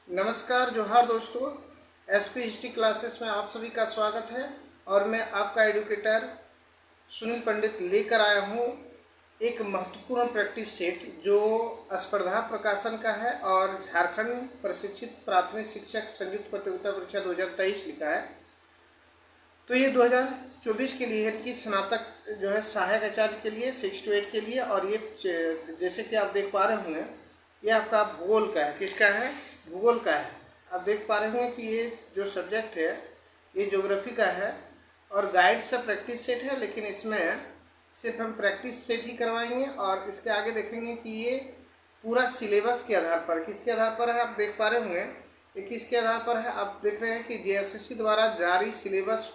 नमस्कार जोहार दोस्तों। एसपी हिस्ट्री क्लासेस में आप सभी का स्वागत है और मैं आपका एडुकेटर सुनील पंडित लेकर आया हूँ एक महत्वपूर्ण प्रैक्टिस सेट जो स्पर्धा प्रकाशन का है और झारखंड प्रशिक्षित प्राथमिक शिक्षक संयुक्त प्रतियोगिता परीक्षा 2023 लिखा है। तो ये 2024 के लिए है कि स्नातक जो है सहायक आचार्य के लिए 6 to 8 के लिए, और ये जैसे कि आप देख पा रहे होंगे ये आपका भूगोल का है। किसका है? भूगोल का है। आप देख पा रहे होंगे कि ये जो सब्जेक्ट है ये ज्योग्राफी का है और गाइड से प्रैक्टिस सेट है, लेकिन इसमें सिर्फ हम प्रैक्टिस सेट ही करवाएंगे और इसके आगे देखेंगे कि ये पूरा सिलेबस के आधार पर किसके आधार पर है। आप देख पा रहे होंगे ये किसके आधार पर है। आप देख रहे हैं कि जेएसएससी द्वारा जारी सिलेबस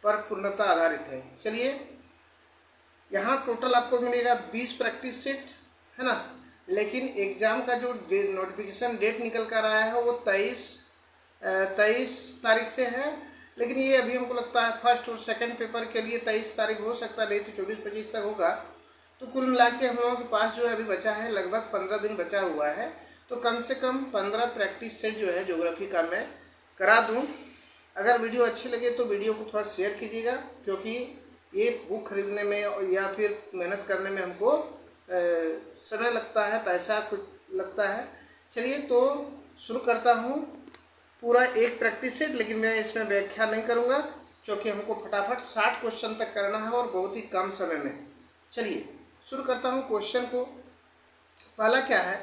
पर पूर्णतः आधारित है। चलिए, यहाँ टोटल आपको मिलेगा 20 प्रैक्टिस सेट, है ना। लेकिन एग्ज़ाम का जो नोटिफिकेशन डेट निकल कर आया है वो 23 तारीख से है, लेकिन ये अभी हमको लगता है फर्स्ट और सेकंड पेपर के लिए 23 तारीख हो सकता है, नहीं तो 24-25 तक होगा। तो कुल मिला के हम लोगों के पास जो है अभी बचा है लगभग 15 दिन बचा हुआ है। तो कम से कम 15 प्रैक्टिस सेट जो है ज्योग्राफी का मैं करा दूँ। अगर वीडियो अच्छी लगे तो वीडियो को थोड़ा शेयर कीजिएगा, क्योंकि ये बुक खरीदने में या फिर मेहनत करने में हमको समय लगता है, पैसा कुछ लगता है। चलिए तो शुरू करता हूँ। पूरा एक प्रैक्टिस सेट, लेकिन मैं इसमें व्याख्या नहीं करूँगा क्योंकि हमको फटाफट 60 क्वेश्चन तक करना है और बहुत ही कम समय में। चलिए शुरू करता हूँ क्वेश्चन को। पहला क्या है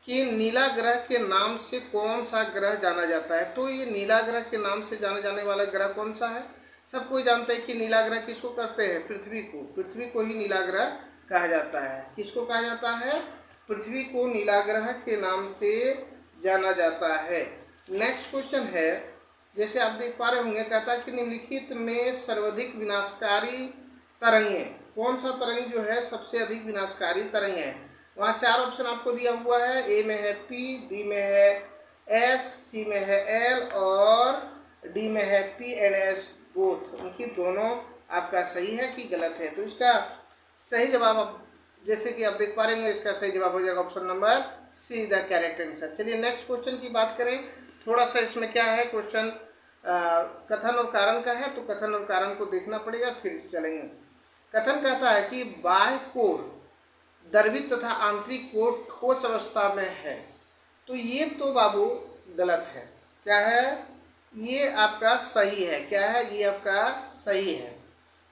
कि नीला ग्रह के नाम से कौन सा ग्रह जाना जाता है। तो ये नीला ग्रह के नाम से जाने जाने वाला ग्रह कौन सा है? सब कोई जानते हैं कि नीला ग्रह किसको करते हैं? पृथ्वी को। पृथ्वी को ही नीला ग्रह कहा जाता है। किसको कहा जाता है? पृथ्वी को नीला ग्रह के नाम से जाना जाता है। नेक्स्ट क्वेश्चन है, जैसे आप देख पा रहे होंगे, कहता है कि निम्नलिखित में सर्वाधिक विनाशकारी तरंगें, कौन सा तरंग जो है सबसे अधिक विनाशकारी तरंग है? वहाँ 4 ऑप्शन आपको दिया हुआ है। ए में है पी, बी में है एस, सी में है एल और डी में है पी एंड एस बोथ। उनकी दोनों आपका सही है कि गलत है? तो इसका सही जवाब आप जैसे कि आप देख पा रहे हैं, इसका सही जवाब हो जाएगा option number C, the correct answer. चलिए नेक्स्ट क्वेश्चन की बात करें। थोड़ा सा इसमें क्या है, क्वेश्चन कथन और कारण का है, तो कथन और कारण को देखना पड़ेगा फिर चलेंगे। कथन कहता है कि बाह्य कोर द्रवित तथा आंतरिक कोर ठोस अवस्था में है। तो ये तो बाबू गलत है। क्या है? ये आपका सही है। क्या है? ये आपका सही है।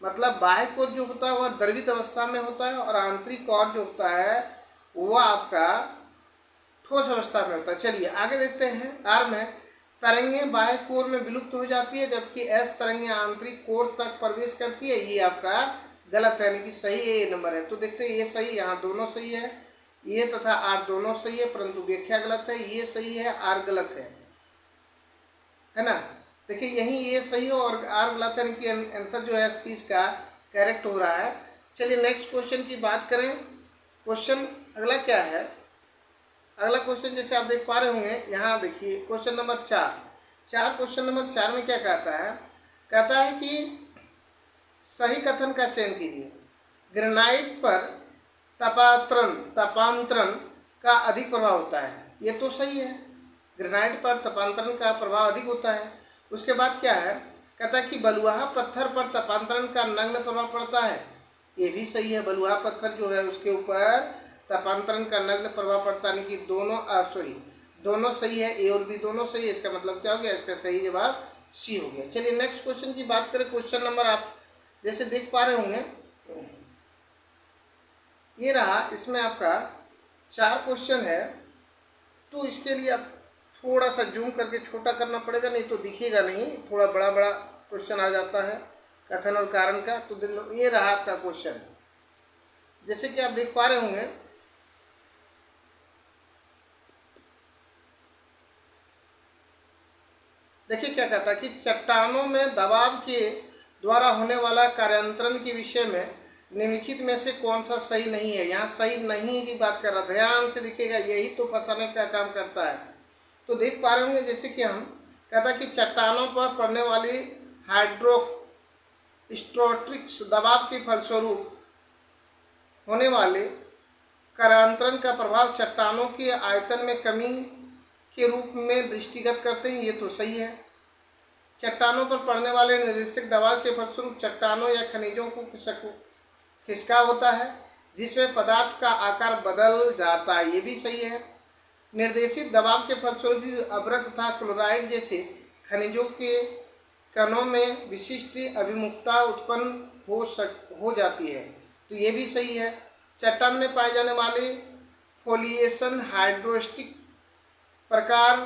मतलब बाह्य कोर जो होता है वह द्रवित अवस्था में होता है और आंतरिक कोर जो होता है वह आपका ठोस अवस्था में होता है। चलिए आगे देखते हैं। आर में तरंगें बाह्य कोर में विलुप्त हो जाती है, जबकि एस तरंगें आंतरिक कोर तक प्रवेश करती है। ये आपका गलत है, यानी कि सही है, ये नंबर है। तो देखते हैं, ये सही, यहाँ दोनों सही है, ये तथा आर दोनों सही है, परंतु व्याख्या गलत है। ये सही है, आर गलत है ना। देखिए यहीं ये सही हो और आर गलत है, कि आंसर जो है सी का करेक्ट हो रहा है। चलिए नेक्स्ट क्वेश्चन की बात करें। क्वेश्चन अगला क्या है? अगला क्वेश्चन जैसे आप देख पा रहे होंगे, यहाँ देखिए क्वेश्चन नंबर 4। क्वेश्चन नंबर 4 में क्या कहता है? कहता है कि सही कथन का चयन कीजिए। ग्रेनाइट पर तपांतरण का अधिक प्रभाव होता है। ये तो सही है, ग्रेनाइट पर तपांतरण का प्रभाव अधिक होता है। उसके बाद क्या है? कहता है कि बलुआहा पत्थर पर तपांतरण का नग्न प्रभाव पड़ता है। ये भी सही है, बलुआहा पत्थर जो है उसके ऊपर तपांतरण का नग्न प्रभाव पड़ता है, कि दोनों सही है, ए और बी दोनों सही है। इसका मतलब क्या हो गया? इसका सही जवाब सी हो गया। चलिए नेक्स्ट क्वेश्चन की बात करें। क्वेश्चन नंबर आप जैसे देख पा रहे होंगे ये रहा, इसमें आपका 4 क्वेश्चन है। तो इसके लिए आप थोड़ा सा जूम करके छोटा करना पड़ेगा, नहीं तो दिखेगा नहीं, थोड़ा बड़ा बड़ा क्वेश्चन आ जाता है कथन और कारण का। तो ये रहा आपका क्वेश्चन, जैसे कि आप देख पा रहे होंगे। देखिए क्या कहता है कि चट्टानों में दबाव के द्वारा होने वाला कार्यांतरण के विषय में निम्नलिखित में से कौन सा सही नहीं है। यहाँ सही नहीं की बात कर रहा, ध्यान से दिखेगा, यही तो फंसाने का काम करता है। तो देख पा रहे होंगे जैसे कि हम कहता कि चट्टानों पर पड़ने वाली हाइड्रोस्टैटिक्स दबाव के फलस्वरूप होने वाले कार्यांतरण का प्रभाव चट्टानों के आयतन में कमी के रूप में दृष्टिगत करते हैं, ये तो सही है। चट्टानों पर पड़ने वाले निर्देशक दबाव के फलस्वरूप चट्टानों या खनिजों को खिसकाव होता है, जिसमें पदार्थ का आकार बदल जाता है, ये भी सही है। निर्देशित दबाव के फलस्वरूप भी अभ्रक तथा क्लोराइड जैसे खनिजों के कणों में विशिष्ट अभिमुखता उत्पन्न हो जाती है, तो ये भी सही है। चट्टान में पाए जाने वाले फोलिएशन हाइड्रोस्टिक प्रकार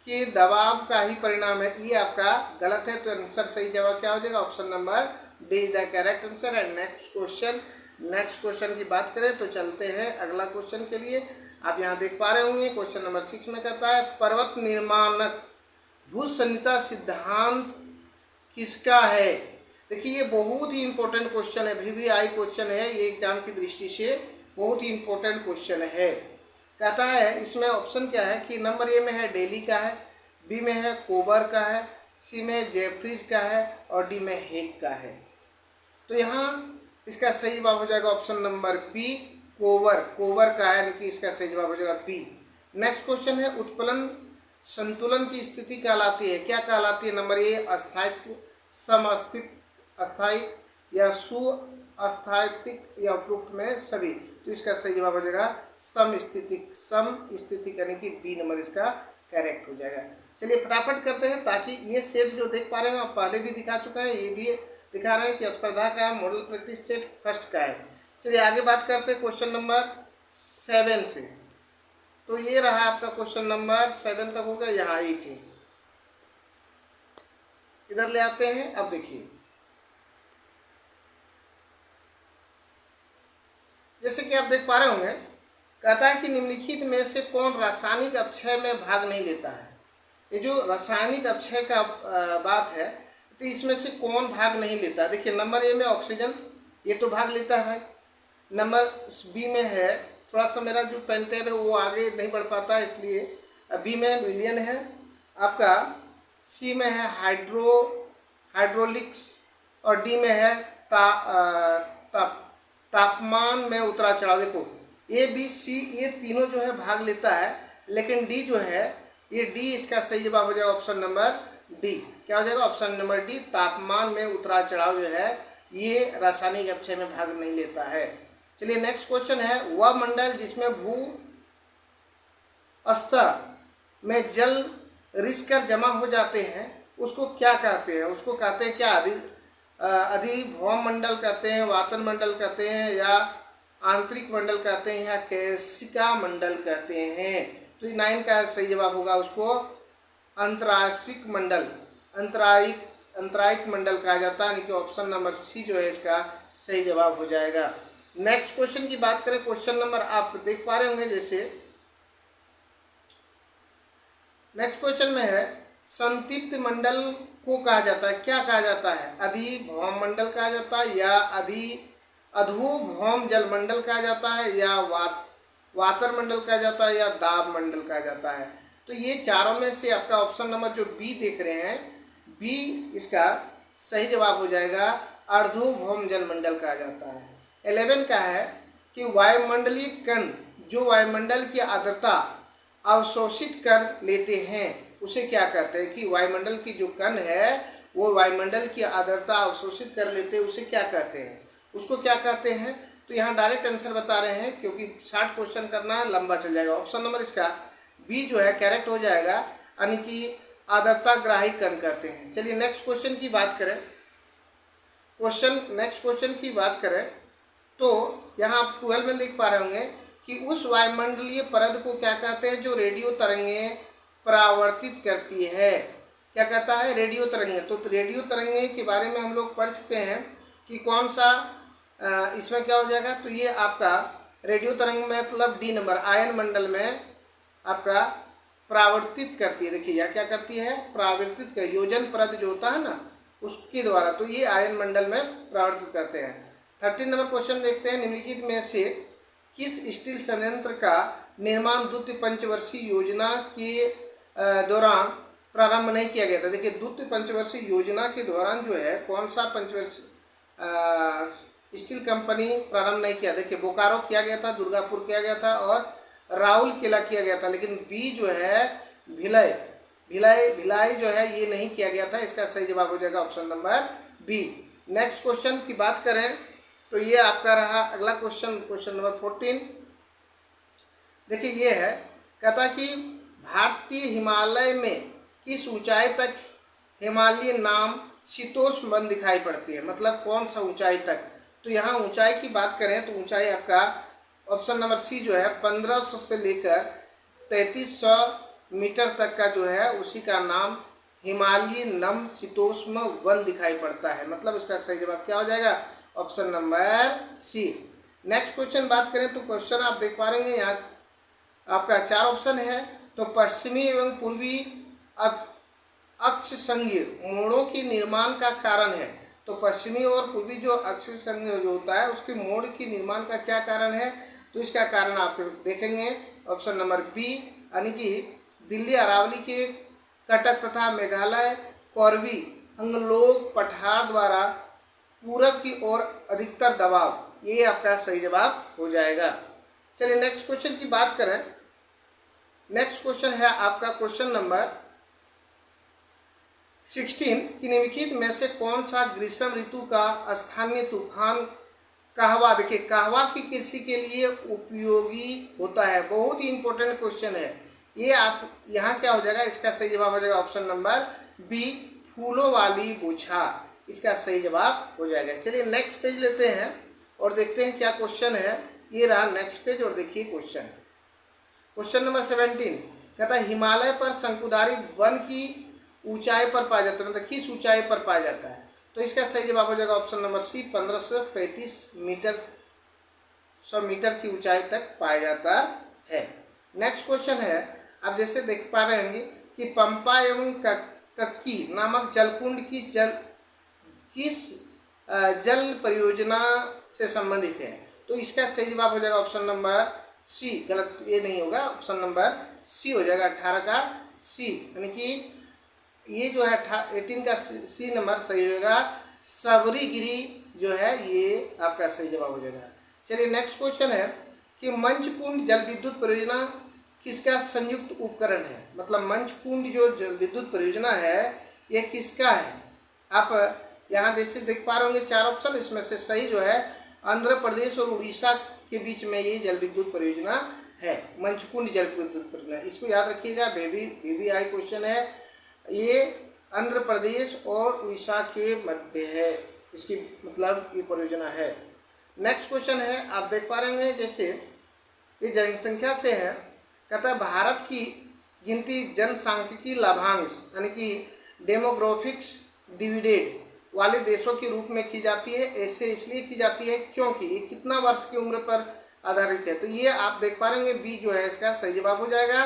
के दबाव का ही परिणाम है, ये आपका गलत है। तो आंसर सही जवाब क्या हो जाएगा? Option number D is the correct answer. And next question की बात करें तो चलते हैं अगला क्वेश्चन के लिए। आप यहाँ देख पा रहे होंगे क्वेश्चन नंबर 6 में कहता है पर्वत निर्माणक भूसंहिता सिद्धांत किसका है? देखिए ये बहुत ही इंपॉर्टेंट क्वेश्चन है, VVI क्वेश्चन है, ये एग्जाम की दृष्टि से बहुत ही इंपॉर्टेंट क्वेश्चन है। कहता है इसमें ऑप्शन क्या है कि नंबर ए में है डेली का है, बी में है कोबर का है, सी में जेफ्रीज का है और डी में हेग का है। तो यहाँ इसका सही जवाब हो जाएगा ऑप्शन नंबर बी, कोबर का है, यानी कि इसका सही जवाब हो जाएगा बी। नेक्स्ट क्वेश्चन है उत्प्लन संतुलन की स्थिति कहलाती है, क्या कहलाती है? नंबर ए अस्थायित्व, समअस्तित्व, अस्थायी या सुअस्थायित्व या उपरोक्त में सभी। तो इसका सही जवाब हो जाएगा समस्थितिक यानी कि बी नंबर इसका करेक्ट हो जाएगा। चलिए फटाफट करते हैं, ताकि ये सेट जो देख पा रहे हैं आप पहले भी दिखा चुका है, ये भी दिखा रहे हैं कि स्पर्धा का मॉडल प्रैक्टिस सेट फर्स्ट का है। चलिए आगे बात करते हैं क्वेश्चन नंबर 7 से। तो ये रहा आपका क्वेश्चन नंबर 7 तक हो गया, यहाँ 8 है। इधर ले आते हैं। अब देखिए जैसे कि आप देख पा रहे होंगे, कहता है कि निम्नलिखित में से कौन रासायनिक अपक्षय में भाग नहीं लेता है। ये जो रासायनिक अपक्षय का बात है, तो इसमें से कौन भाग नहीं लेता? देखिए नंबर ए में ऑक्सीजन, ये तो भाग लेता है। नंबर बी में है, थोड़ा सा मेरा जो पेन टैब है वो आगे नहीं बढ़ पाता है, इसलिए बी में विलियन है आपका, सी में है हाइड्रोलिक्स और डी में है तापमान में उतरा चढ़ाव। देखो ए बी सी ये तीनों जो है भाग लेता है, लेकिन डी जो है ये डी इसका सही जवाब हो जाएगा ऑप्शन नंबर डी। क्या हो जाएगा? ऑप्शन नंबर डी, तापमान में उतरा चढ़ाव जो है ये रासायनिक अपक्षय में भाग नहीं लेता है। चलिए नेक्स्ट क्वेश्चन है वह मंडल जिसमें भू स्तर में जल रिसकर जमा हो जाते हैं उसको क्या कहते हैं? उसको कहते हैं क्या? अधिभौम मंडल कहते हैं, वातन मंडल कहते हैं, या आंतरिक मंडल कहते हैं, या केशिका मंडल कहते हैं। तो 9 का सही जवाब होगा उसको अंतराशिक मंडल, अंतरायिक मंडल कहा जाता है, यानी कि ऑप्शन नंबर सी जो है इसका सही जवाब हो जाएगा। नेक्स्ट क्वेश्चन की बात करें, क्वेश्चन नंबर आप देख पा रहे होंगे, जैसे नेक्स्ट क्वेश्चन में है संतृप्त मंडल को कहा जाता है, क्या कहा जाता है? अधिभौम मंडल कहा जाता है, या अधोभौम जल मंडल कहा जाता है, या वातर मंडल कहा जाता है, या दाब मंडल कहा जाता है। तो ये चारों में से आपका ऑप्शन नंबर जो बी देख रहे हैं, बी इसका सही जवाब हो जाएगा, अर्धोभौम जल मंडल कहा जाता है। 11 का है कि वायुमंडलीय कण जो वायुमंडल की आर्द्रता अवशोषित कर लेते हैं उसे क्या कहते हैं? कि वायुमंडल की जो कण है वो वायुमंडल की आर्द्रता अवशोषित कर लेते हैं, उसे क्या कहते हैं? उसको क्या कहते हैं? तो यहाँ डायरेक्ट आंसर बता रहे हैं, क्योंकि 60 क्वेश्चन करना है, लंबा चल जाएगा। ऑप्शन नंबर इसका बी जो है करेक्ट हो जाएगा, यानी कि आर्द्रता ग्राही कण कहते हैं। चलिए नेक्स्ट क्वेश्चन की बात करें, नेक्स्ट क्वेश्चन की बात करें तो यहाँ आप 12 में देख पा रहे होंगे कि उस वायुमंडलीय परत को क्या कहते हैं जो रेडियो तरंगें परावर्तित करती है? क्या कहता है? रेडियो तरंगें। तो रेडियो तरंगें के बारे में हम लोग पढ़ चुके हैं कि कौन सा इसमें क्या हो जाएगा? तो ये आपका रेडियो तरंग में मतलब डी नंबर आयन मंडल में आपका परावर्तित करती है। देखिए यह क्या करती है? परावर्तित कर, योजन परत जो होता है ना उसके द्वारा, तो ये आयन मंडल में परावर्तित करते हैं। 13 नंबर क्वेश्चन देखते हैं, निम्नलिखित में से किस स्टील संयंत्र का निर्माण द्वितीय पंचवर्षीय योजना के दौरान प्रारंभ नहीं किया गया था? देखिए द्वितीय पंचवर्षीय योजना के दौरान जो है कौन सा पंचवर्षीय स्टील कंपनी प्रारंभ नहीं किया? देखिए बोकारो किया गया था, दुर्गापुर किया गया था और राउरकेला किया गया था, लेकिन बी जो है भिलय, भिलाई भिलाई जो है ये नहीं किया गया था। इसका सही जवाब हो जाएगा option number B. Next question की बात करें तो ये आपका रहा अगला क्वेश्चन, क्वेश्चन नंबर 14। देखिए ये है, कहता कि भारतीय हिमालय में किस ऊंचाई तक हिमालयी नाम शीतोष्ण वन दिखाई पड़ती है, मतलब कौन सा ऊंचाई तक। तो यहाँ ऊंचाई की बात करें तो ऊंचाई आपका ऑप्शन नंबर सी जो है 1500 से लेकर 3300 मीटर तक का जो है उसी का नाम हिमालयी नम शीतोष्ण वन दिखाई पड़ता है। मतलब इसका सही जवाब क्या हो जाएगा, option number C. Next question बात करें तो क्वेश्चन आप देख पा रहे हैं यहाँ आपका 4 ऑप्शन है। तो पश्चिमी एवं पूर्वी अक्ष संघीय मोड़ों के निर्माण का कारण है। तो पश्चिमी और पूर्वी जो अक्ष संघीय जो होता है उसके मोड़ के निर्माण का क्या कारण है, तो इसका कारण आप देखेंगे ऑप्शन नंबर बी, यानी कि दिल्ली अरावली के कटक तथा मेघालय कौरवी अंगलोक पठार द्वारा पूरब की ओर अधिकतर दबाव, ये आपका सही जवाब हो जाएगा। चलिए नेक्स्ट क्वेश्चन की बात करें। नेक्स्ट क्वेश्चन है आपका क्वेश्चन नंबर 16 कि निम्नलिखित में से कौन सा ग्रीष्म ऋतु का स्थानीय तूफान कहवा, देखिए कहवा की कृषि के लिए उपयोगी होता है। बहुत ही इंपॉर्टेंट क्वेश्चन है ये। आप यहाँ क्या हो जाएगा, इसका सही जवाब हो जाएगा ऑप्शन नंबर बी, फूलों वाली बौछार, इसका सही जवाब हो जाएगा। चलिए नेक्स्ट पेज लेते हैं और देखते हैं क्या क्वेश्चन है। ये रहा नेक्स्ट पेज और देखिए क्वेश्चन, क्वेश्चन नंबर 17 कहता है हिमालय पर शंकुधारी वन की ऊंचाई पर पाया जाता है, मतलब किस ऊंचाई पर पाया जाता है। तो इसका सही जवाब हो जाएगा option number C, 1535 metre 100 metre की ऊंचाई तक पाया जाता है। नेक्स्ट क्वेश्चन है, आप जैसे देख पा रहे होंगे कि पंपा एवं कक्की नामक जलकुंड किस जल परियोजना से संबंधित है। तो इसका सही जवाब हो जाएगा ऑप्शन नंबर सी, गलत ये नहीं होगा, ऑप्शन नंबर सी हो जाएगा, 18 का सी, यानी कि ये जो है 18 का सी नंबर सही होगा। सबरीगिरी जो है ये आपका सही जवाब हो जाएगा। चलिए नेक्स्ट क्वेश्चन है कि मंचकुंड जल विद्युत परियोजना किसका संयुक्त उपकरण है, मतलब मंचकुंड जो जल विद्युत परियोजना है ये किसका है। आप यहाँ जैसे देख पा रहे होंगे 4 ऑप्शन, इसमें से सही जो है आंध्र प्रदेश और उड़ीसा के बीच में ये जल विद्युत परियोजना है, मंचकुंड जल विद्युत परियोजना। इसको याद रखिएगा, VVI क्वेश्चन है ये, आंध्र प्रदेश और उड़ीसा के मध्य है, इसकी मतलब ये परियोजना है। नेक्स्ट क्वेश्चन है, आप देख पा रहे हैं जैसे ये जनसंख्या से है, कहता है भारत की गिनती जनसांख्यिकी लाभांश यानी कि डेमोग्राफिक्स डिविडेंड वाले देशों के रूप में की जाती है। ऐसे इसलिए की जाती है क्योंकि ये कितना वर्ष की उम्र पर आधारित है। तो ये आप देख पा रहे हैं बी जो है इसका सही जवाब हो जाएगा,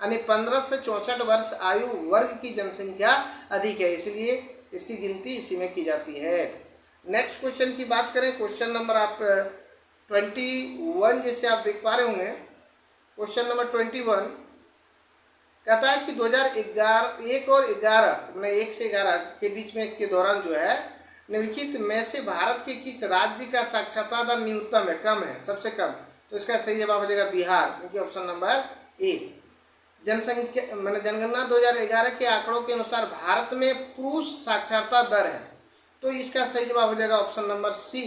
यानी 15 से 64 वर्ष आयु वर्ग की जनसंख्या अधिक है, इसलिए इसकी गिनती इसी में की जाती है। नेक्स्ट क्वेश्चन की बात करें, क्वेश्चन नंबर आप 21 जैसे आप देख पा रहे होंगे, क्वेश्चन नंबर 21 कहता है कि 2011 और 11 मैंने 1 से 11 के बीच में के दौरान जो है निम्नलिखित में से भारत के किस राज्य का साक्षरता दर न्यूनतम है, कम है, सबसे कम। तो इसका सही जवाब हो जाएगा बिहार, क्योंकि ऑप्शन नंबर ए। जनसंख्या मैंने जनगणना 2011 के आंकड़ों के अनुसार भारत में पुरुष साक्षरता दर है, तो इसका सही जवाब हो जाएगा ऑप्शन नंबर सी,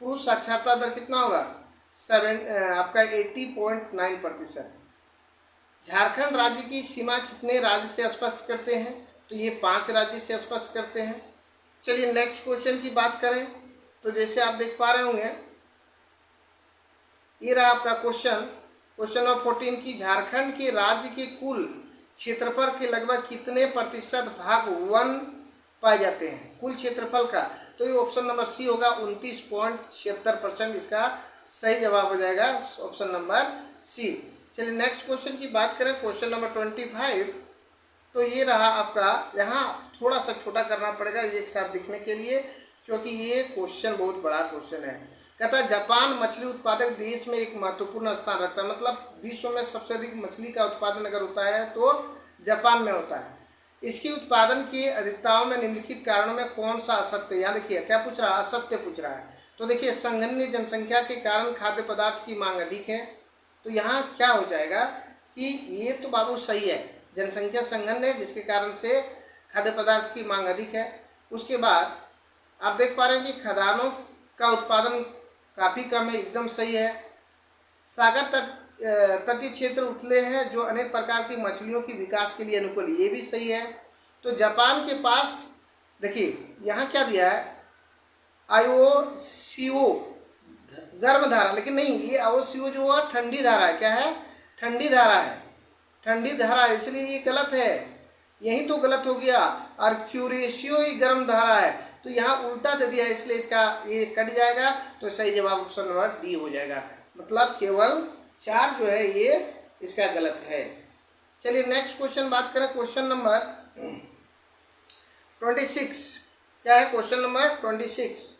पुरुष साक्षरता दर कितना होगा, आपका 80.9%। झारखंड राज्य की सीमा कितने राज्य से स्पष्ट करते हैं, तो ये 5 राज्य से स्पष्ट करते हैं। चलिए नेक्स्ट क्वेश्चन की बात करें तो जैसे आप देख पा रहे होंगे ये रहा आपका क्वेश्चन नंबर 14 की झारखंड के राज्य के कुल क्षेत्रफल के लगभग कितने प्रतिशत भाग वन पाए जाते हैं, कुल क्षेत्रफल का। तो ये ऑप्शन नंबर सी होगा, 29.76%, इसका सही जवाब हो जाएगा ऑप्शन नंबर सी। चलिए नेक्स्ट क्वेश्चन की बात करें, क्वेश्चन नंबर 25। तो ये रहा आपका, यहाँ थोड़ा सा छोटा करना पड़ेगा एक साथ दिखने के लिए, क्योंकि ये क्वेश्चन बहुत बड़ा क्वेश्चन है। कहता है जापान मछली उत्पादक देश में एक महत्वपूर्ण स्थान रखता है, मतलब विश्व में सबसे अधिक मछली का उत्पादन अगर होता है तो जापान में होता है। इसके उत्पादन की अधिकताओं में निम्नलिखित कारणों में कौन सा असत्य, यहाँ देखिए क्या पूछ रहा है, असत्य पूछ रहा है। तो देखिए संघननीय जनसंख्या के कारण खाद्य पदार्थ की मांग अधिक है, तो यहाँ क्या हो जाएगा, कि ये तो बाबू सही है, जनसंख्या संघन है जिसके कारण से खाद्य पदार्थ की मांग अधिक है। उसके बाद आप देख पा रहे हैं कि खदानों का उत्पादन काफ़ी कम है, एकदम सही है। सागर तटीय क्षेत्र उथले हैं जो अनेक प्रकार की मछलियों की विकास के लिए अनुकूल, ये भी सही है। तो जापान के पास देखिए यहाँ क्या दिया है, आयोसीओ गर्म धारा, लेकिन नहीं, ये आयोसीओ जो है ठंडी धारा है। क्या है? ठंडी धारा है, ठंडी धारा, इसलिए ये गलत है, यही तो गलत हो गया। और क्यूरेशियो ही गर्म धारा है, तो यहाँ उल्टा दे दिया, इसलिए इसका ये कट जाएगा। तो सही जवाब ऑप्शन नंबर डी हो जाएगा। मतलब केवल 4 जो है ये इसका गलत है। चलिए नेक्स्ट क्वेश्चन बात करें, क्वेश्चन नंबर 26। क्या है क्वेश्चन नंबर 26?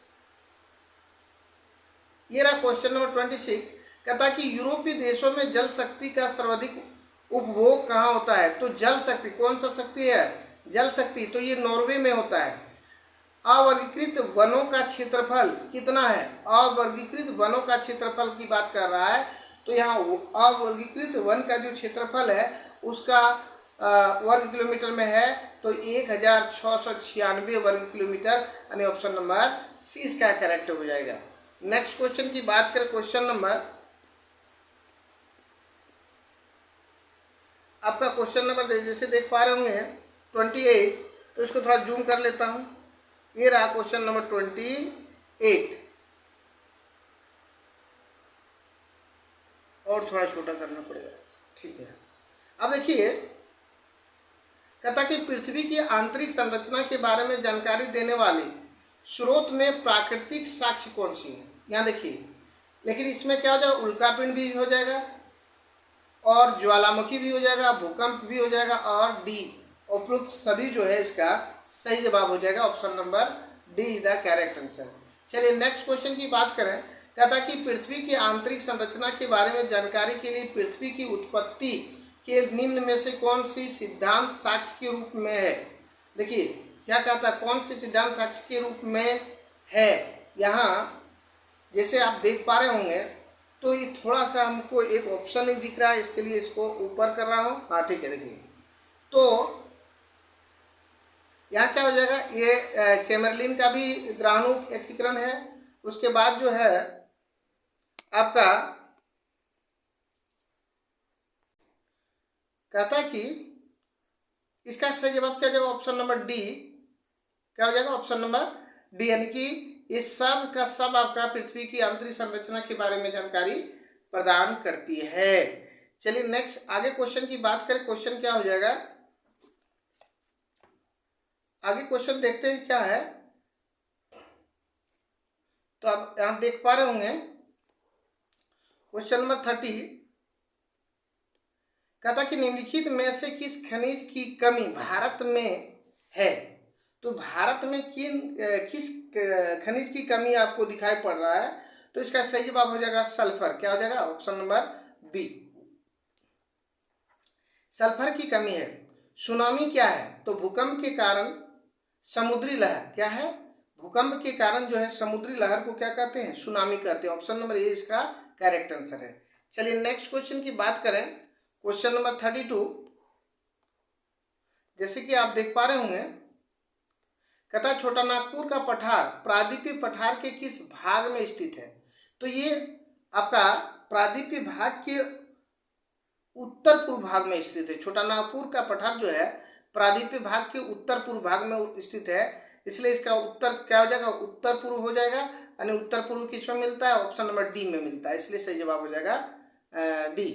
ये रहा क्वेश्चन नंबर 26। कहता है कि यूरोपीय देशों में जल शक्ति का सर्वाधिक उपभोग कहाँ होता है? तो जल शक्ति, कौन सा शक्ति है? जल शक्ति, तो ये नॉर्वे में होता है। अवर्गीकृत वनों का क्षेत्रफल कितना है? अवर्गीकृत वनों का क्षेत्रफल की बात कर रहा है, तो यहाँ अवर्गीकृत वन का जो क्षेत्रफल है उसका वर्ग किलोमीटर में है, तो 1696 वर्ग किलोमीटर, यानी ऑप्शन नंबर सी इसका करेक्ट हो जाएगा। नेक्स्ट क्वेश्चन की बात करें, क्वेश्चन नंबर आपका क्वेश्चन नंबर जैसे देख पा रहे होंगे 28, तो इसको थोड़ा जूम कर लेता हूँ। ये रहा क्वेश्चन नंबर 28, और थोड़ा छोटा करना पड़ेगा, ठीक है। अब देखिए, कहता कि पृथ्वी की आंतरिक संरचना के बारे में जानकारी देने वाली स्रोत में प्राकृतिक साक्ष्य कौन सी है? यहाँ देखिए, लेकिन इसमें क्या हो जाएगा, उल्कापिंड भी हो जाएगा और ज्वालामुखी भी हो जाएगा, भूकंप भी हो जाएगा, और डी उपरोक्त सभी जो है इसका सही जवाब हो जाएगा। Option number D is the correct answer. चलिए नेक्स्ट क्वेश्चन की बात करें। कहता कि पृथ्वी की आंतरिक संरचना के बारे में जानकारी के लिए पृथ्वी की उत्पत्ति के निम्न में से कौन सी सिद्धांत साक्ष्य के रूप में है? देखिए क्या कहता है, कौन सी सिद्धांत साक्ष्य के रूप में है। यहाँ जैसे आप देख पा रहे होंगे, तो ये थोड़ा सा हमको एक ऑप्शन नहीं दिख रहा है, इसके लिए इसको ऊपर कर रहा हूँ। हाँ ठीक है, देखिए तो यहाँ क्या हो जाएगा, ये चेमरलिन का भी ग्रहाणु एकीकरण है। उसके बाद जो है आपका कहता है कि इसका सही जवाब क्या जाएगा, ऑप्शन नंबर डी। क्या हो जाएगा, ऑप्शन नंबर डी, यानी कि इस सब का सब आपका पृथ्वी की आंतरिक संरचना के बारे में जानकारी प्रदान करती है। चलिए नेक्स्ट आगे क्वेश्चन की बात करें, क्वेश्चन क्या हो जाएगा, आगे क्वेश्चन देखते हैं क्या है। तो आप यहां देख पा रहे होंगे क्वेश्चन नंबर 30। कहता कि निम्नलिखित में से किस खनिज की कमी भारत में है? तो भारत में किस खनिज की कमी आपको दिखाई पड़ रहा है? तो इसका सही जवाब हो जाएगा सल्फर। क्या हो जाएगा, ऑप्शन नंबर बी, सल्फर की कमी है। सुनामी क्या है? तो भूकंप के कारण समुद्री लहर, क्या है, भूकंप के कारण जो है समुद्री लहर को क्या कहते हैं, सुनामी कहते हैं। ऑप्शन नंबर ए इसका करेक्ट आंसर है। चलिए नेक्स्ट क्वेश्चन की बात करें, क्वेश्चन नंबर 32। जैसे कि आप देख पा रहे होंगे, कहता छोटा नागपुर का पठार प्रायद्वीपीय पठार के किस भाग में स्थित है? तो ये आपका प्रायद्वीपीय भाग के उत्तर पूर्व भाग में स्थित है। छोटा नागपुर का पठार जो है प्रायद्वीपीय भाग के उत्तर पूर्व भाग में स्थित है, इसलिए इसका उत्तर क्या हो जाएगा, उत्तर पूर्व हो जाएगा। यानी उत्तर पूर्व किस में मिलता है, ऑप्शन नंबर डी में मिलता है, इसलिए सही जवाब हो जाएगा डी।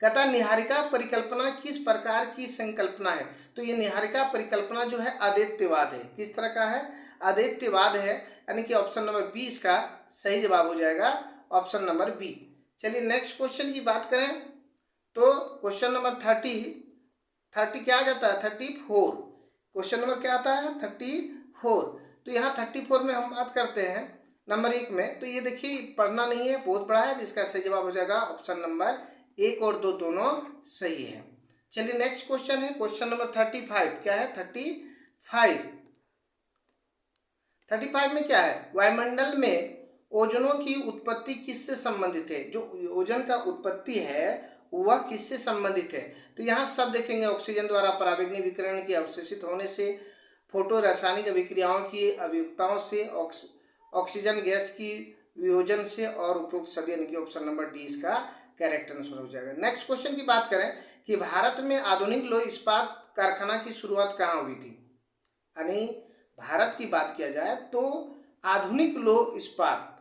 कहता है निहारिका परिकल्पना किस प्रकार की संकल्पना है? तो ये निहारिका परिकल्पना जो है अद्वैतवाद है। किस तरह का है, अद्वैतवाद है, यानी कि ऑप्शन नंबर बी इसका सही जवाब हो जाएगा, ऑप्शन नंबर बी। चलिए नेक्स्ट क्वेश्चन की बात करें, तो क्वेश्चन नंबर 30 क्या आ जाता है, 34। क्वेश्चन नंबर क्या आता है, 34। तो यहाँ 34 में हम बात करते हैं नंबर 1 में। तो ये देखिए पढ़ना नहीं है, बहुत बड़ा है, जिसका सही जवाब हो जाएगा ऑप्शन नंबर 1 और 2 दोनों सही है। चलिए नेक्स्ट क्वेश्चन है क्वेश्चन नंबर 35। क्या है, 35 में क्या है, वायुमंडल में ओजोनों की उत्पत्ति किससे संबंधित है? जो ओजोन का उत्पत्ति है वह किससे संबंधित है? तो यहाँ सब देखेंगे, ऑक्सीजन द्वारा पराबैंगनी विकिरण के अवशोषित होने से, फोटो रासायनिक अभिक्रियाओं की अभियुक्ताओं से, ऑक्सीजन गैस की वियोजन से और उपरोक्त सभी, यानी कि ऑप्शन नंबर डी इसका करेक्ट आंसर हो जाएगा। नेक्स्ट क्वेश्चन की बात करें कि भारत में आधुनिक लौह इस्पात कारखाना की शुरुआत कहाँ हुई थी? यानी भारत की बात किया जाए तो आधुनिक लौह इस्पात,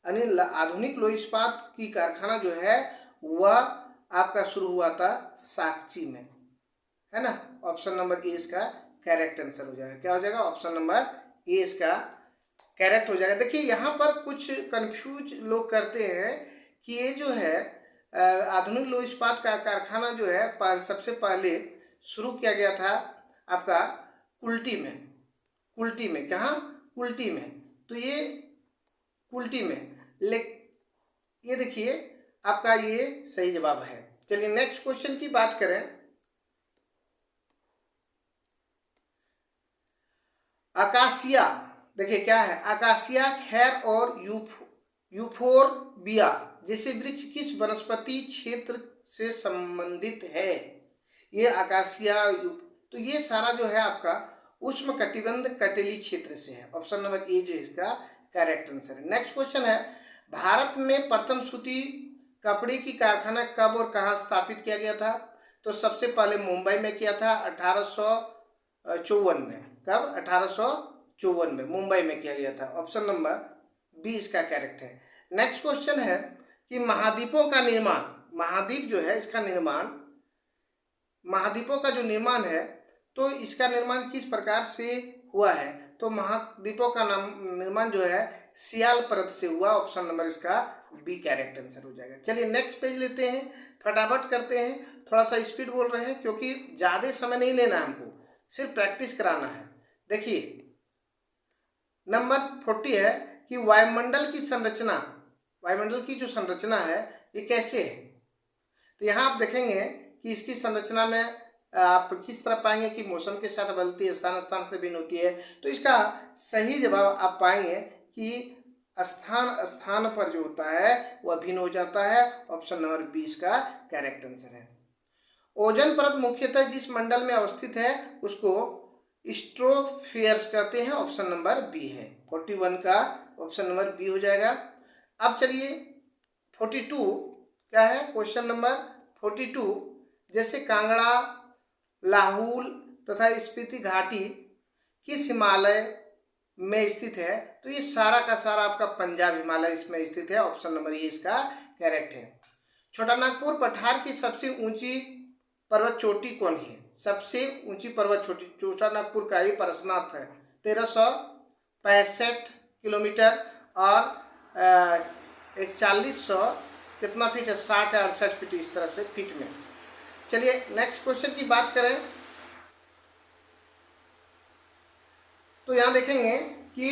यानी आधुनिक लौह इस्पात की कारखाना जो है वह आपका शुरू हुआ था साक्ची में, है ना। ऑप्शन नंबर ए इसका करेक्ट आंसर हो जाएगा। क्या हो जाएगा? ऑप्शन नंबर ए इसका करेक्ट हो जाएगा। देखिए यहाँ पर कुछ कंफ्यूज लोग करते हैं कि ये जो है आधुनिक लौह इस्पात का कारखाना जो है सबसे पहले शुरू किया गया था आपका कुल्टी में। कुल्टी में, कहाँ? कुल्टी में। तो ये कुल्टी में, ये देखिए आपका ये सही जवाब है। चलिए नेक्स्ट क्वेश्चन की बात करें। अकासिया, देखिए क्या है? अकासिया, खैर और यूफोरबिया जैसे वृक्ष किस वनस्पति क्षेत्र से संबंधित है? ये अकासिया, तो ये सारा जो है आपका उष्णकटिबंध कटेली क्षेत्र से है। ऑप्शन नंबर ए जो इसका करेक्ट आंसर है। नेक्स्ट क्वेश्चन है, भारत में प्रथम सूती कपड़े की कारखाना कब और कहाँ स्थापित किया गया था? तो सबसे पहले मुंबई में किया था 1854 में। कब? 1854 में मुंबई में किया गया था। ऑप्शन नंबर बी इसका करेक्ट है। नेक्स्ट क्वेश्चन है कि महाद्वीपों का निर्माण, महाद्वीप जो है इसका निर्माण, महाद्वीपों का जो निर्माण है तो इसका निर्माण किस प्रकार से हुआ है? तो महाद्वीपों का निर्माण जो है सियाल परत से हुआ। ऑप्शन नंबर इसका बी करेक्ट आंसर हो जाएगा। चलिए नेक्स्ट पेज लेते हैं, फटाफट करते हैं। थोड़ा सा स्पीड बोल रहे हैं क्योंकि ज़्यादा समय नहीं लेना है हमको, सिर्फ प्रैक्टिस कराना है। देखिए नंबर 40 है कि वायुमंडल की संरचना, वायुमंडल की जो संरचना है ये कैसे है? तो यहाँ आप देखेंगे कि इसकी संरचना में आप किस तरह पाएंगे कि मौसम के साथ बदलती है, स्थान स्थान से भिन्न होती है। तो इसका सही जवाब आप पाएंगे कि स्थान स्थान पर जो होता है वह भिन्न हो जाता है। ऑप्शन नंबर बी इसका करेक्ट आंसर है। ओजोन परत मुख्यतः जिस मंडल में अवस्थित है उसको स्ट्रोफियर्स कहते हैं। ऑप्शन नंबर बी है। 41 का ऑप्शन नंबर बी हो जाएगा। अब चलिए 42 क्या है? क्वेश्चन नंबर 42, जैसे कांगड़ा, लाहौल तथा स्पीति घाटी किस हिमालय में स्थित है? तो ये सारा का सारा आपका पंजाब हिमालय इसमें स्थित है। ऑप्शन नंबर ए इसका करेक्ट है। छोटा नागपुर पठार की सबसे ऊंची पर्वत चोटी कौन है? सबसे ऊंची पर्वत चोटी छोटा नागपुर का ही पारसनाथ है, 1365 किलोमीटर और 4100 कितना फीट है? 60 या 68 फीट, इस तरह से फीट में। चलिए नेक्स्ट क्वेश्चन की बात करें तो यहाँ देखेंगे कि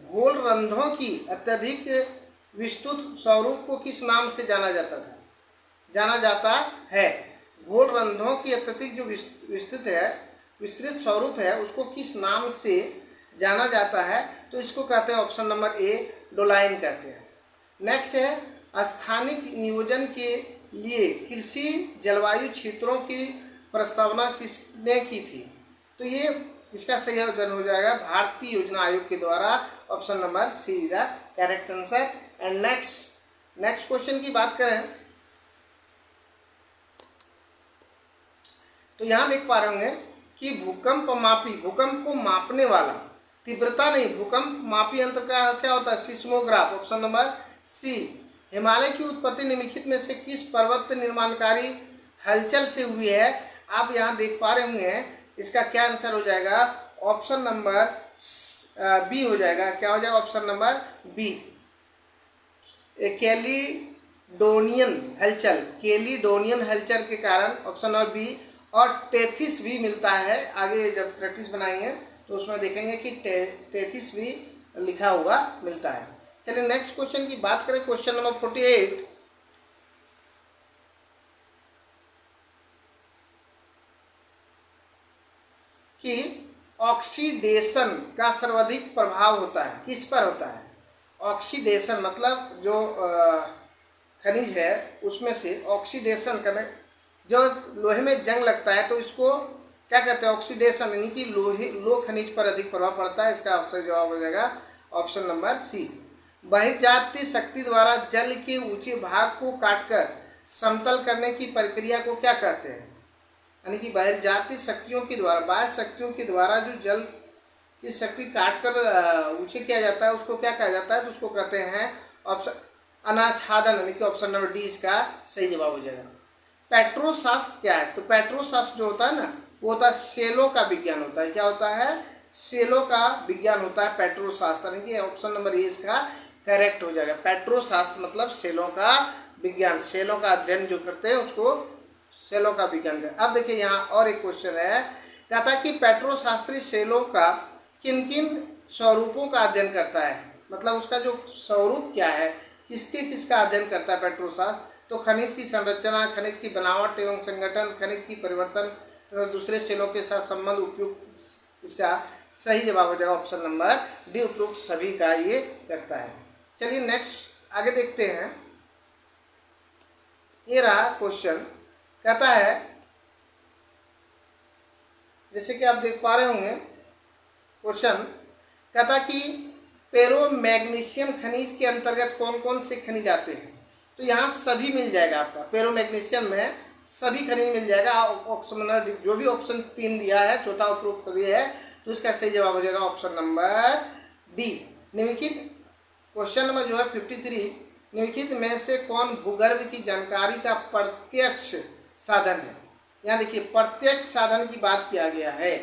घोल रंध्रों की अत्यधिक विस्तृत स्वरूप को किस नाम से जाना जाता है? घोल रंध्रों की अत्यधिक जो विस्तृत स्वरूप है उसको किस नाम से जाना जाता है? तो इसको कहते हैं ऑप्शन नंबर ए डोलाइन कहते हैं। नेक्स्ट है स्थानिक नियोजन के लिए कृषि जलवायु क्षेत्रों की प्रस्तावना किसने की थी? तो ये इसका सही उत्तर हो जाएगा भारतीय योजना आयोग के द्वारा। Option number C is the correct answer. And next question की बात करें तो यहाँ देख पा रहे होंगे कि भूकंप को मापने वाला, तीव्रता नहीं, भूकंप मापी यंत्र का क्या होता है? Seismograph. Option number C. Himalaya की उत्पत्ति निम्नलिखित में से किस पर्वत निर्माणकारी हलचल से हुई है? आप यहाँ देख पा रहे होंगे, इसका क्या आंसर हो जाएगा? ऑप्शन नंबर बी हो जाएगा। क्या हो जाएगा? ऑप्शन नंबर बी, कैलिडोनियन हलचल के कारण। Option number B. और टेथिस भी मिलता है, आगे जब प्रैक्टिस बनाएंगे तो उसमें देखेंगे कि टेथिस भी लिखा हुआ मिलता है। चलिए नेक्स्ट क्वेश्चन की बात करें, क्वेश्चन नंबर 48 कि ऑक्सीडेशन का सर्वाधिक प्रभाव होता है किस पर होता है? ऑक्सीडेशन मतलब जो खनिज है उसमें से ऑक्सीडेशन करने, जो लोहे में जंग लगता है तो इसको क्या कहते हैं, ऑक्सीडेशन, यानी कि लोह खनिज पर अधिक प्रभाव पड़ता है। इसका सही जवाब हो जाएगा ऑप्शन नंबर सी। बहिर्जातीय शक्ति द्वारा जल के ऊंचे भाग को काटकर समतल करने की प्रक्रिया को क्या कहते हैं? यानी कि बहिर्जातीय शक्तियों के द्वारा, बाह्य शक्तियों के द्वारा जो जल की शक्ति काटकर ऊंचे किया जाता है उसको क्या कहा जाता है? तो उसको कहते हैं ऑप्शन अनाच्छादन, यानी कि ऑप्शन नंबर डी इसका सही जवाब हो जाएगा। पेट्रोशास्त्र क्या है? तो पेट्रोशास्त्र जो होता है ना, वो होता है सेलों का विज्ञान होता है। क्या होता है? सेलों का विज्ञान होता है पेट्रोशास्त्र, यानी कि ऑप्शन नंबर ए इसका करेक्ट हो जाएगा। पेट्रोशास्त्र मतलब सेलों का विज्ञान, सेलों का अध्ययन जो करते हैं उसको सेलों का विज्ञान है। अब देखिए यहाँ और एक क्वेश्चन है, कहता है कि पेट्रोशास्त्री सेलों का किन किन स्वरूपों का अध्ययन करता है? मतलब उसका जो स्वरूप क्या है, किसका अध्ययन करता है पेट्रोशास्त्र? तो खनिज की संरचना, खनिज की बनावट एवं संगठन, खनिज की परिवर्तन तथा दूसरे सेलों के साथ संबंध उपयुक्त। इसका सही जवाब हो जाएगा ऑप्शन नंबर डी, उपयुक्त सभी का ये करता है। चलिए नेक्स्ट आगे देखते हैं। ये रहा क्वेश्चन, कहता है जैसे कि आप देख पा रहे होंगे क्वेश्चन, कहता कि पेरोमैग्नीशियम खनिज के अंतर्गत कौन कौन से खनिज आते हैं? तो यहाँ सभी मिल जाएगा आपका, पेरोमैग्नीशियम में सभी खनिज मिल जाएगा। ऑप्शन जो भी ऑप्शन 3 दिया है, चौथा उपरोक्त सभी है, तो इसका सही जवाब हो जाएगा ऑप्शन नंबर डी। निम्नलिखित क्वेश्चन नंबर जो है 53, निम्नलिखित में से कौन भूगर्भ की जानकारी का प्रत्यक्ष साधन है? यहाँ देखिए प्रत्यक्ष साधन की बात किया गया है,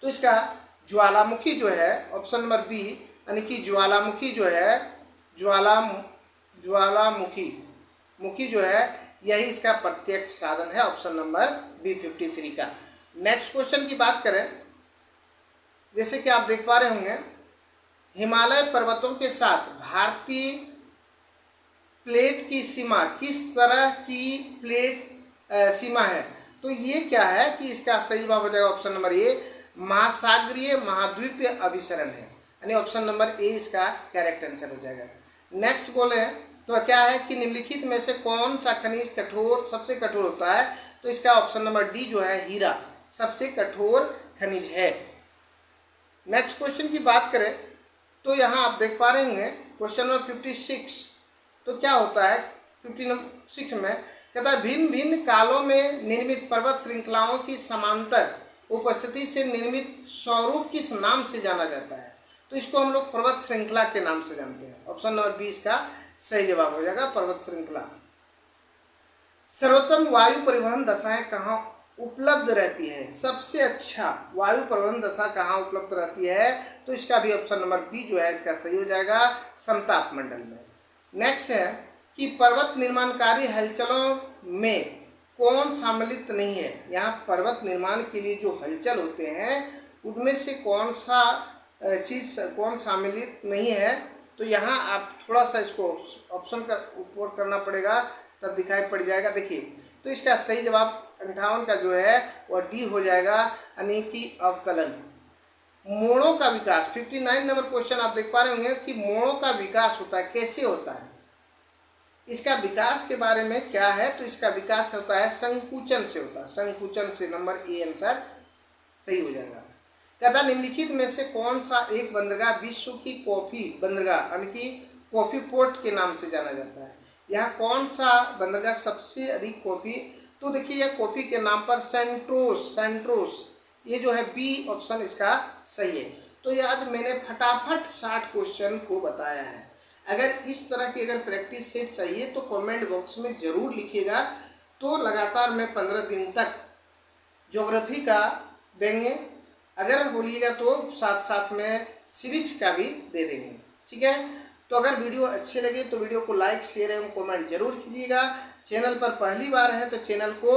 तो इसका ज्वालामुखी जो है ऑप्शन नंबर बी, यानी कि ज्वालामुखी जो है, ज्वालामुखी जो है यही इसका प्रत्यक्ष साधन है, ऑप्शन नंबर बी 53 का। नेक्स्ट क्वेश्चन की बात करें, जैसे कि आप देख पा रहे होंगे, हिमालय पर्वतों के साथ भारतीय प्लेट की सीमा किस तरह की प्लेट सीमा है? तो ये क्या है कि इसका सही जवाब हो जाएगा ऑप्शन नंबर ए, महासागरीय महाद्वीपीय अभिसरण है, यानी ऑप्शन नंबर ए इसका करेक्ट आंसर हो जाएगा। नेक्स्ट बोले तो क्या है कि निम्नलिखित में से कौन सा खनिज सबसे कठोर होता है? तो इसका ऑप्शन नंबर डी जो है हीरा सबसे कठोर खनिज है। नेक्स्ट क्वेश्चन की बात करें तो यहाँ आप देख पा रहे होंगे क्वेश्चन नंबर 56, तो क्या होता है 56 में, कहता है भिन्न भिन्न कालों में निर्मित पर्वत श्रृंखलाओं की समांतर उपस्थिति से निर्मित स्वरूप किस नाम से जाना जाता है? तो इसको हम लोग पर्वत श्रृंखला के नाम से जानते हैं, ऑप्शन नंबर बी इसका सही जवाब हो जाएगा पर्वत श्रृंखला। सर्वोत्तम वायु परिवहन दशाएं कहाँ उपलब्ध रहती है? सबसे अच्छा वायु परिवहन दशा कहाँ उपलब्ध रहती है? तो इसका भी ऑप्शन नंबर बी जो है इसका सही हो जाएगा, समताप मंडल में। नेक्स्ट है कि पर्वत निर्माणकारी हलचलों में कौन सम्मिलित नहीं है? यहाँ पर्वत निर्माण के लिए जो हलचल होते हैं उनमें से कौन सा चीज़ कौन सम्मिलित नहीं है? तो यहाँ आप थोड़ा सा इसको ऑप्शन का ऊपर करना पड़ेगा, तब दिखाई पड़ जाएगा। देखिए तो इसका सही जवाब 58 का जो है वह डी हो जाएगा, यानी कि अवकलन। मोड़ों का विकास 59 नंबर क्वेश्चन आप देख पा रहे होंगे कि मोड़ों का विकास होता है, कैसे होता है? इसका विकास के बारे में क्या है? तो इसका विकास होता है संकुचन से होता है, संकुचन से, नंबर ए आंसर सही हो जाएगा। कहता निम्नलिखित में से कौन सा एक बंदरगाह विश्व की कॉफी बंदरगाह यानी कि कॉफी पोर्ट के नाम से जाना जाता है? यहाँ कौन सा बंदरगाह सबसे अधिक कॉफी? तो देखिए यह कॉफी के नाम पर सेंट्रोस, ये जो है बी ऑप्शन इसका सही है। तो ये आज मैंने फटाफट 60 क्वेश्चन को बताया है। अगर इस तरह की अगर प्रैक्टिस सेट चाहिए तो कमेंट बॉक्स में ज़रूर लिखिएगा, तो लगातार मैं 15 दिन तक ज्योग्राफी का देंगे, अगर बोलिएगा तो साथ साथ में सिविक्स का भी दे देंगे, ठीक है। तो अगर वीडियो अच्छे लगे तो वीडियो को लाइक शेयर एवं कमेंट जरूर कीजिएगा। चैनल पर पहली बार है तो चैनल को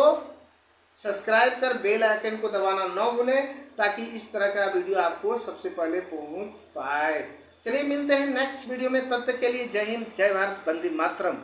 सब्सक्राइब कर बेल आइकन को दबाना न भूलें, ताकि इस तरह का वीडियो आपको सबसे पहले पहुंच पाए। चलिए मिलते हैं नेक्स्ट वीडियो में, तब तक के लिए जय हिंद, जय भारत, वंदे मातरम।